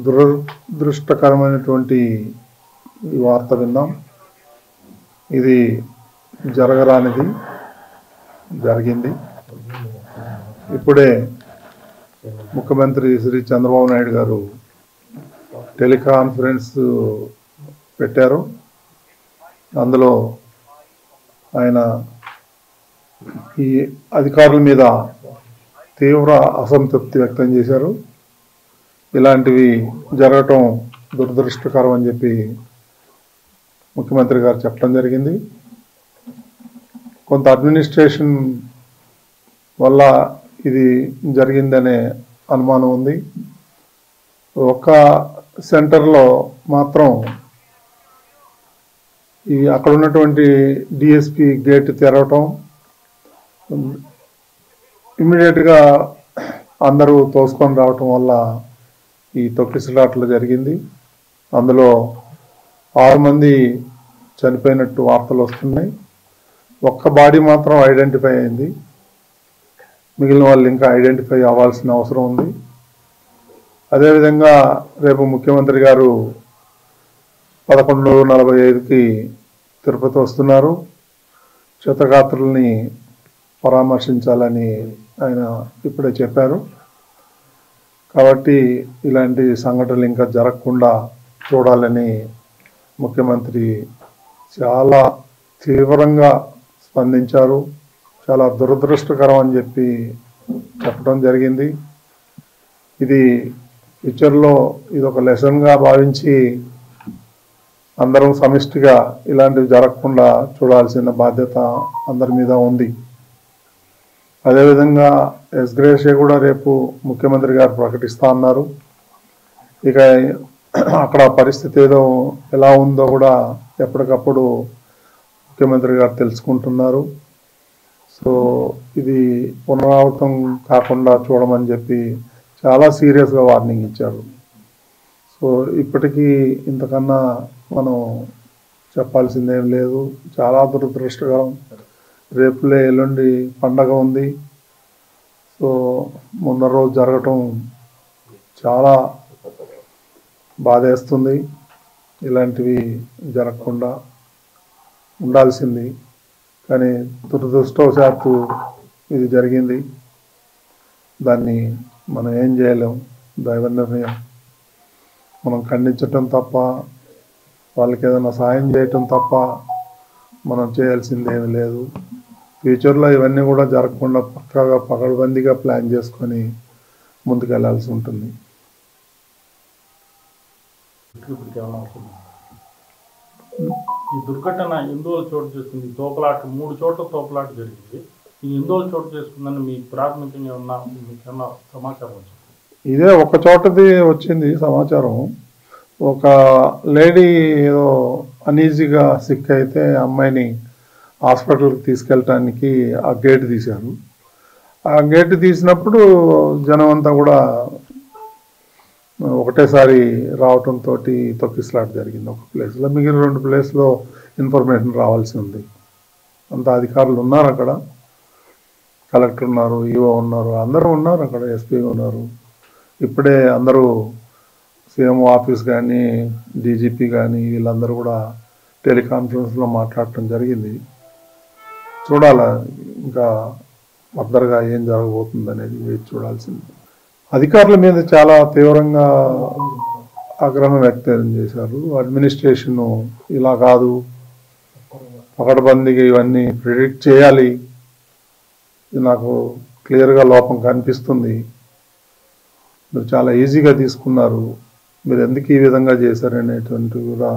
దురదృష్టకరమైనటువంటి ఈ వార్త విన్నాం. ఇది జరగరానిది జరిగింది. ఇప్పుడే ముఖ్యమంత్రి శ్రీ చంద్రబాబు నాయుడు గారు టెలికాన్ఫరెన్స్ పెట్టారు. అందులో ఆయన ఈ అధికారుల మీద తీవ్ర అసంతృప్తి వ్యక్తం చేశారు. ఇలాంటివి జరగటం దురదృష్టకరం అని చెప్పి ముఖ్యమంత్రి గారు చెప్పడం జరిగింది. కొంత అడ్మినిస్ట్రేషన్ వల్ల ఇది జరిగిందనే అనుమానం ఉంది. ఒక్క సెంటర్లో మాత్రం ఈ అక్కడ ఉన్నటువంటి డిఎస్పి గేట్ తెరవటం, ఇమ్మీడియట్గా అందరూ తోసుకొని రావటం వల్ల ఈ తొక్కిసలాట్లు జరిగింది. అందులో 6 మంది చనిపోయినట్టు వార్తలు వస్తున్నాయి. ఒక్క బాడీ మాత్రం ఐడెంటిఫై అయింది. మిగిలిన వాళ్ళు ఇంకా ఐడెంటిఫై అవ్వాల్సిన అవసరం ఉంది. అదేవిధంగా రేపు ముఖ్యమంత్రి గారు 11:45కి తిరుపతి వస్తున్నారు. క్షతగాత్రుల్ని పరామర్శించాలని ఆయన ఇప్పుడే చెప్పారు. కాబట్టి ఇలాంటి సంఘటనలు ఇంకా జరగకుండా చూడాలని ముఖ్యమంత్రి చాలా తీవ్రంగా స్పందించారు. చాలా దురదృష్టకరం అని చెప్పి చెప్పడం జరిగింది. ఇది ఫ్యూచర్లో ఇది ఒక లెసన్గా భావించి అందరం సమిష్టిగా ఇలాంటివి జరగకుండా చూడాల్సిన బాధ్యత అందరి మీద ఉంది. అదేవిధంగా ఎస్గ్రేషియా కూడా రేపు ముఖ్యమంత్రి గారు ప్రకటిస్తా అన్నారు. ఇక అక్కడ పరిస్థితి ఎలా ఉందో కూడా ఎప్పటికప్పుడు ముఖ్యమంత్రి గారు తెలుసుకుంటున్నారు. సో ఇది పునరావృతం కాకుండా చూడమని చెప్పి చాలా సీరియస్గా వార్నింగ్ ఇచ్చారు. సో ఇప్పటికీ ఇంతకన్నా మనం చెప్పాల్సిందేం లేదు. చాలా దురదృష్టకరం. రేపులే ఎల్లుండి పండగ ఉంది. సో ముందర రోజు జరగటం చాలా బాధేస్తుంది. ఇలాంటివి జరగకుండా ఉండాల్సింది, కానీ దురదృష్టవశాత్తు ఇది జరిగింది. దాన్ని మనం ఏం చేయలేం. దైవ నిర్ణయం. మనం ఖండించటం తప్ప, వాళ్ళకి ఏదైనా సాయం చేయటం తప్ప మనం చేయాల్సింది ఏమీ లేదు. ఫ్యూచర్లో ఇవన్నీ కూడా జరగకుండా పక్కాగా పకడ్బందీగా ప్లాన్ చేసుకొని ముందుకెళ్లాల్సి ఉంటుంది. ఈ దుర్ఘటన ఎందువల్ల చోటు చేసుకుంది? తోపులాట 3 చోట్ల తోపులాట జరిగింది. ఇది ఎందువల్ల చోటు చేసుకుందని మీ ప్రాథమికంగా మీకన్నా సమాచారం వచ్చింది? ఇదే ఒక చోటది వచ్చింది సమాచారం. ఒక లేడీ ఏదో అనీజీగా సిక్ అయితే అమ్మాయిని హాస్పిటల్కి తీసుకెళ్ళటానికి ఆ గేట్ తీశారు. ఆ గేట్ తీసినప్పుడు జనం అంతా కూడా ఒకటేసారి రావటంతో తొక్కిసలాట జరిగింది ఒక ప్లేస్లో. మిగిలిన 2 ప్లేస్లో ఇన్ఫర్మేషన్ రావాల్సి ఉంది. అంత అధికారులు ఉన్నారు అక్కడ. కలెక్టర్ ఉన్నారు, ఈఓ ఉన్నారు, అందరూ ఉన్నారు అక్కడ, ఎస్పీ ఉన్నారు. ఇప్పుడే అందరూ సీఎం ఆఫీస్ కానీ డీజీపీ కానీ వీళ్ళందరూ కూడా టెలికాన్ఫరెన్స్లో మాట్లాడటం జరిగింది. చూడాలా ఇంకా ఫర్దర్గా ఏం జరగబోతుంది అనేది వేచి చూడాల్సింది. అధికారుల మీద చాలా తీవ్రంగా ఆగ్రహం వ్యక్తం చేశారు. అడ్మినిస్ట్రేషన్ ఇలా కాదు, పకడ్బందీగా ఇవన్నీ ప్రిడిక్ట్ చేయాలి, ఇది నాకు క్లియర్గా లోపం కనిపిస్తుంది, మీరు చాలా ఈజీగా తీసుకున్నారు, మీరు ఎందుకు ఈ విధంగా చేశారనేటువంటి కూడా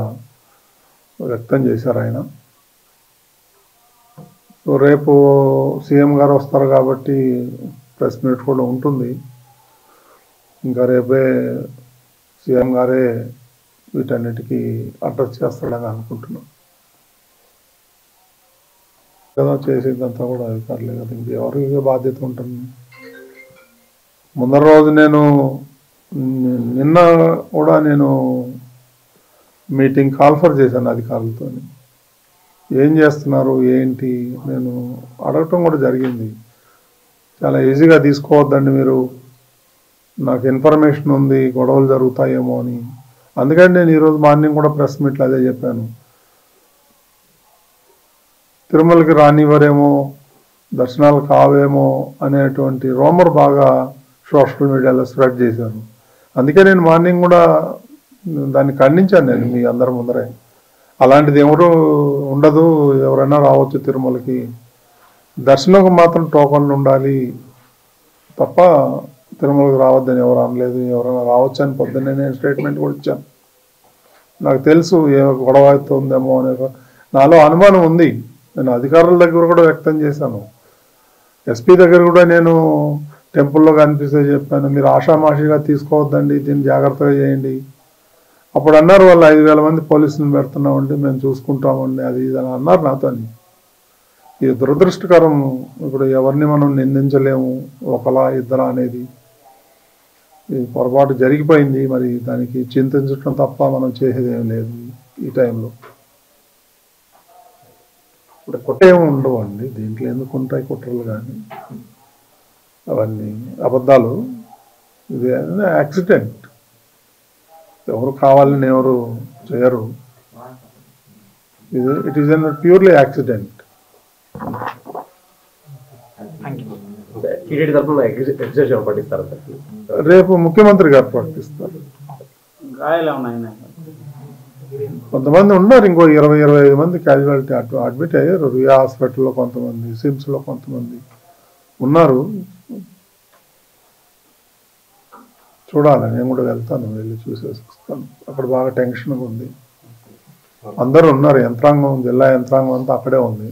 వ్యక్తం చేశారు ఆయన. సో రేపు సీఎం గారు వస్తారు కాబట్టి ప్రెస్ మీట్ కూడా ఉంటుంది. ఇంకా రేపే సీఎం గారే వీటన్నిటికీ అడ్రస్ చేస్తాడని అనుకుంటున్నాం కదా. చేసేదంతా కూడా అధికారులే కదా, ఇంకెవరికి బాధ్యత ఉంటుంది? ముందర రోజు నిన్న కూడా నేను మీటింగ్ కాల్ఫర్ చేశాను అధికారులతో. ఏం చేస్తున్నారు ఏంటి నేను అడగటం కూడా జరిగింది. చాలా ఈజీగా తీసుకోవద్దండి, మీరు నాకు ఇన్ఫర్మేషన్ ఉంది గొడవలు జరుగుతాయేమో అని. అందుకని నేను ఈరోజు మార్నింగ్ కూడా ప్రెస్ మీట్లో అదే చెప్పాను. తిరుమలకి రానివ్వరేమో, దర్శనాలు కావేమో అనేటువంటి రూమర్ బాగా సోషల్ మీడియాలో స్ప్రెడ్ చేశారు. అందుకే నేను మార్నింగ్ కూడా దాన్ని ఖండించాను నేను మీ అందరి ముందరే. అలాంటిది ఎవరు ఉండదు, ఎవరైనా రావచ్చు తిరుమలకి, దర్శనంకు మాత్రం టోకన్లు ఉండాలి తప్ప తిరుమలకి రావద్దని ఎవరు అనలేదు. ఎవరైనా రావచ్చు అని పొద్దున్నే నేను స్టేట్మెంట్ కూడా ఇచ్చాను. నాకు తెలుసు ఏ గొడవ అవుతుందేమో అనే నాలో అనుమానం ఉంది. నేను అధికారుల దగ్గర కూడా వ్యక్తం చేశాను. ఎస్పీ దగ్గర కూడా నేను టెంపుల్లో కనిపిస్తే చెప్పాను, మీరు ఆషామాషిగా తీసుకోవద్దండి, దీన్ని జాగ్రత్తగా చేయండి. అప్పుడు అన్నారు వాళ్ళు 5,000 మంది పోలీసులను పెడుతున్నామండి, మేము చూసుకుంటామండి, అది ఇది అని అన్నారు నాతోని. ఇది దురదృష్టకరం. ఇప్పుడు ఎవరిని మనం నిందించలేము, ఒకలా ఇద్దరా అనేది. ఇది పొరపాటు జరిగిపోయింది, మరి దానికి చింతించడం తప్ప మనం చేసేది ఏం లేదు ఈ టైంలో. ఏమి ఉండవు అండి దీంట్లో, ఎందుకు ఉంటాయి కుట్రలు కానీ అవన్నీ అబద్ధాలు. ఇది యాక్సిడెంట్, ఎవరు కావాలని ఎవరు చేయరు. ఇది it is an purely accident. రేపు ముఖ్యమంత్రి గారు ప్రకటిస్తారు. కొంతమంది ఉన్నారు, ఇంకో 20-25 మంది క్యాజువాలిటీ అడ్మిట్ అయ్యారు. రియా హాస్పిటల్లో కొంతమంది, సిమ్స్లో కొంతమంది ఉన్నారు. చూడాలి, నేను కూడా వెళ్తాను, వెళ్ళి చూసేసి వస్తాను. అక్కడ బాగా టెన్షన్గా ఉంది, అందరూ ఉన్నారు, యంత్రాంగం, జిల్లా యంత్రాంగం అంతా అక్కడే ఉంది.